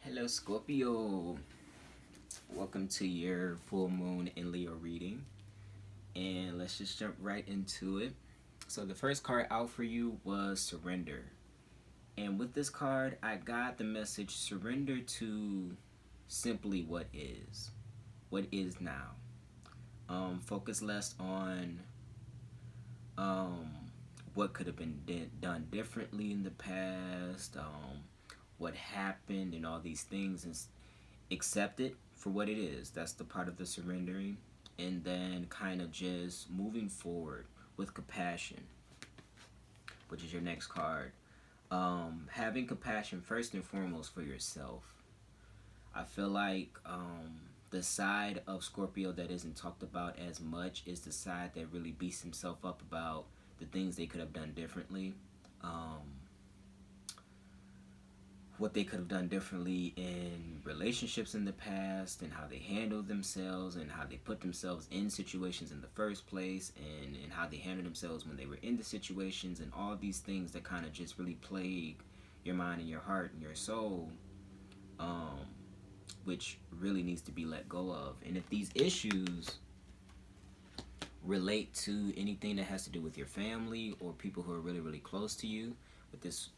Hello, Scorpio. Welcome to your full moon in Leo reading. And let's just jump right into it. So, the first card out for you was Surrender. And with this card, I got the message surrender to simply what is now. Focus less on um, what could have been done differently in the past, what happened, and all these things, and accept it for what it is. That's the part of the surrendering. And then kind of just moving forward with compassion, which is your next card. Having compassion first and foremost for yourself. I feel like the side of Scorpio that isn't talked about as much is the side that really beats himself up about the things they could have done differently. What they could have done differently in relationships in the past, and how they handled themselves, and how they put themselves in situations in the first place, and how they handled themselves when they were in the situations, and all these things that kind of just really plague your mind and your heart and your soul, um, which really needs to be let go of. And if these issues relate to anything that has to do with your family or people who are really, really close to you, with this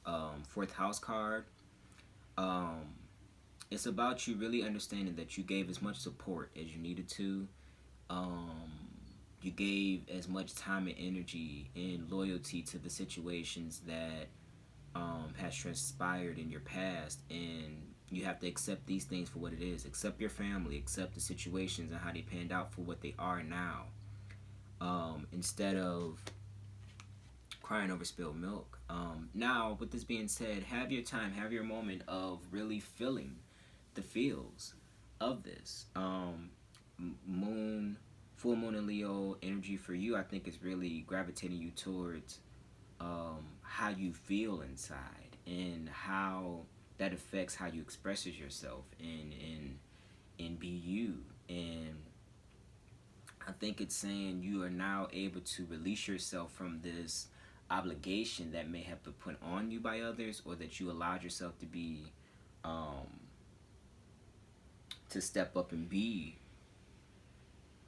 fourth house card, um, it's about you really understanding that you gave as much support as you needed to. Um, you gave as much time and energy and loyalty to the situations that has transpired in your past, and you have to accept these things for what it is. Accept your family, accept the situations and how they panned out for what they are now, instead of crying over spilled milk. Now, with this being said, have your time, have your moment of really feeling the feels of this. Moon, full moon in Leo energy for you, I think, is really gravitating you towards how you feel inside, and how that affects how you express yourself and be you. And I think it's saying you are now able to release yourself from this obligation that may have been put on you by others, or that you allowed yourself to be, to step up and be,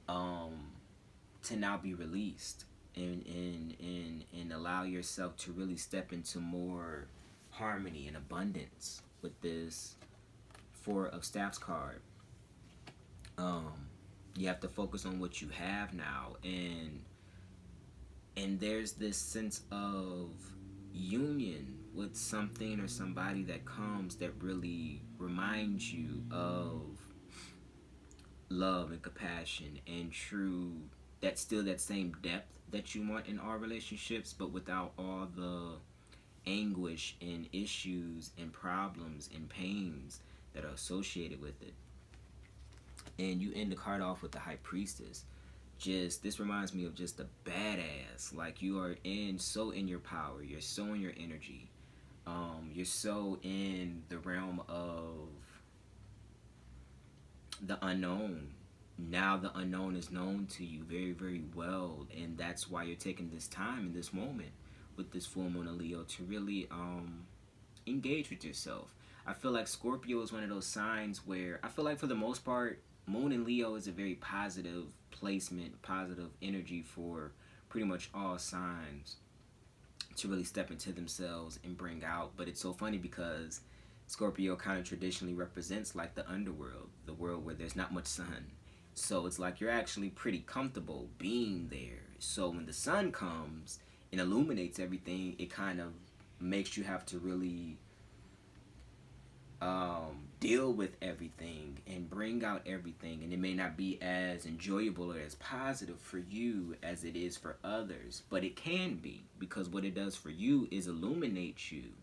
um, to now be released, and allow yourself to really step into more harmony and abundance with this Four of Staffs card. You have to focus on what you have now, and there's this sense of union with something or somebody that comes that really reminds you of love and compassion and true, that's still that same depth that you want in all relationships, but without all the anguish and issues and problems and pains that are associated with it. And you end the card off with the High Priestess. Just, this reminds me of just a badass. Like, you are so in your power, you're so in your energy, you're so in the realm of the unknown. Now the unknown is known to you very, very well, and that's why you're taking this time in this moment with this full moon of Leo to really engage with yourself. I feel like Scorpio is one of those signs where I feel like, for the most part, moon in Leo is a very positive placement, positive energy for pretty much all signs to really step into themselves and bring out. But it's so funny because Scorpio kind of traditionally represents like the underworld, the world where there's not much sun. So it's like you're actually pretty comfortable being there. So when the sun comes and illuminates everything, it kind of makes you have to really deal with everything and bring out everything, and it may not be as enjoyable or as positive for you as it is for others, but it can be, because what it does for you is illuminate you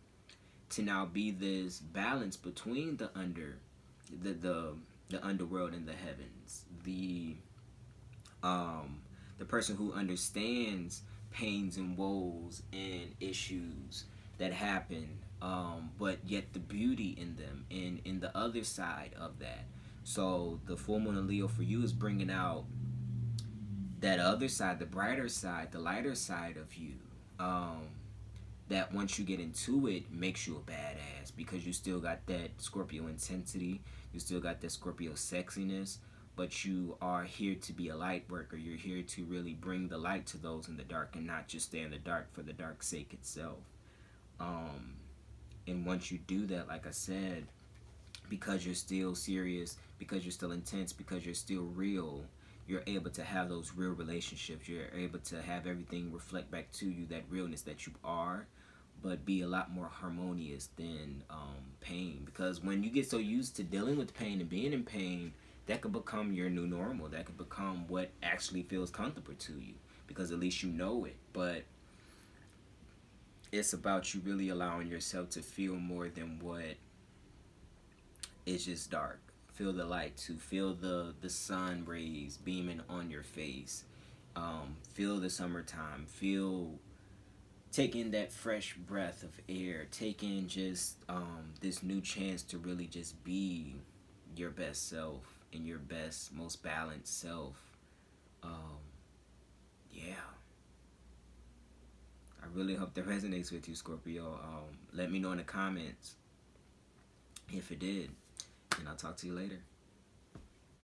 to now be this balance between the underworld and the heavens, the person who understands pains and woes and issues that happen, but yet the beauty in them, and in the other side of that. So the full moon of Leo for you is bringing out that other side, the brighter side, the lighter side of you, that once you get into it makes you a badass, because you still got that Scorpio intensity, you still got that Scorpio sexiness, but you are here to be a light worker. You're here to really bring the light to those in the dark and not just stay in the dark for the dark sake itself. Um, and once you do that, like I said, because you're still serious, because you're still intense, because you're still real, you're able to have those real relationships. You're able to have everything reflect back to you, that realness that you are, but be a lot more harmonious than pain. Because when you get so used to dealing with pain and being in pain, that could become your new normal. That could become what actually feels comfortable to you, because at least you know it. But it's about you really allowing yourself to feel more than what is just dark. Feel the light, to feel the sun rays beaming on your face. Feel the summertime. Feel, take in that fresh breath of air. Take in just this new chance to really just be your best self and your best, most balanced self. Um, yeah. I really hope that resonates with you, Scorpio. Let me know in the comments if it did, and I'll talk to you later.